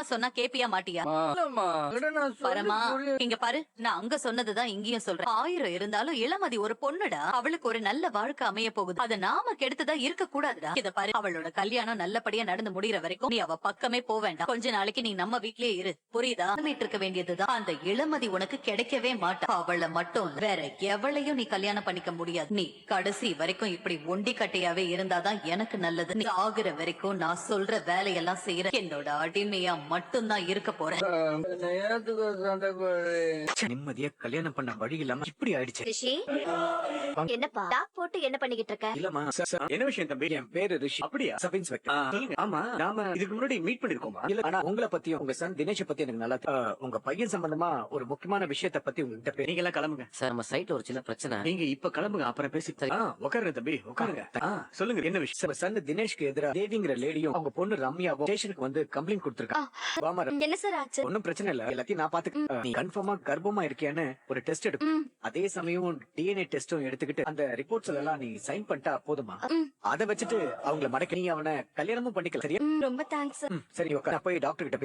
சொன்னா கேப்பியா மாட்டியா? இல்லம்மா, இல்ல நான் சொல்லி பரமா, புரிய- இங்க பாரு, நான் அங்க சொன்னதுதான் இங்கேயும் சொல்றேன். 1000 இருந்தாலும் இளமதி ஒரு பொண்ணுடா. அவளுக்கு ஒரு நல்ல வாழ்க்கை அமைய போகுது. அத நாம கெடுத்துதான் இருக்க கூடாதுடா. இத பாரு, அவளோட கல்யாணம் நல்லபடியா நடந்து முடியற வரைக்கும் நீ அவ பக்கமே போ வேண்டாம். கொஞ்ச நாளைக்கு நீ நம்ம வீட்லயே இரு, புரியுதா? இருக்க வேண்டியதுதான். அந்த இளமதி உனக்கு கிடைக்கவே மாட்டா. அவளை மட்டும் இல்ல, வேற எவளையும் நீ கல்யாணம் பண்ணிக்க முடியாது. நீ கடைசி வரைக்கும் இப்படி ஒண்டி கட்டையாவே இருந்தாதான் எனக்கு நல்லது. நீ ஆகுற வரைக்கும் நான் சொல்ற வேலையெல்லாம் செய்யற என்னோட அடிமையா மட்டும்தான் இருக்க போறேன். என்னை ஏத்துக்கோ சண்டைக்கோழி. நிம்மதியா கல்யாணம் பண்ண வழி இல்லாம இப்படி ஆயிடுச்சு. ரிஷி, என்னப்பா டாக் போட்டு என்ன பண்ணிக்கிட்டு இருக்க? இல்லம்மா என்ன விஷயம் தம்பி? என் பேரு ரிஷி. அப்படியா? Sub inspector. சொல்லுங்க. ஆமா, நாம இதுக்கு முன்னாடி மீட் பண்ணிருக்கோமா? இல்ல, ஆனா உங்களை பத்தியும் உங்க சன் தினேஷ் பத்தி எனக்கு நல்லா உங்க பையன் சம்பந்தமா ஒரு முக்கியமான விஷயத்த பத்தி உங்ககிட்ட நீங்க எல்லாம் கிளம்புங்க. சார், நம்ம சைட்ல ஒரு சின்ன பிரச்சனை. நீங்க இப்ப கிளம்புங்க, அப்புறம் பேசி. உட்காருங்க தம்பி, உட்காருங்க. சொல்லுங்க என்ன விஷயம்? சன் தினேஷ்க்கு எதிராக தேவிங்கிற லேடியும் அவங்க பொண்ணு ரம்யாவும் ஸ்டேஷனுக்கு வந்து கம்ப்ளைண்ட் கொடுத்திருக்காங்க. என்ன சார் ஆச்சு? ஒன்னும் பிரச்சனை இல்ல, எல்லாத்தையும் நான் பாத்துக்கிறேன். நீ கன்ஃபார்மா கர்ப்பமா இருக்கியான்னு ஒரு டெஸ்ட் எடுக்கும். அதே சமயம் டிஎன்ஏ டெஸ்டும் எடுத்துக்கிட்டு அந்த ரிப்போர்ட்ஸ் எல்லாம் நீ சைன் பண்ணிட்டா போதுமா? அத வச்சுட்டு அவங்கள மடக்க நீ அவனை கல்யாணமும் பண்ணிக்கல. சரியா? ரொம்ப தேங்க்ஸ். சரி, உட்கார். நான் போய் டாக்டர் கிட்ட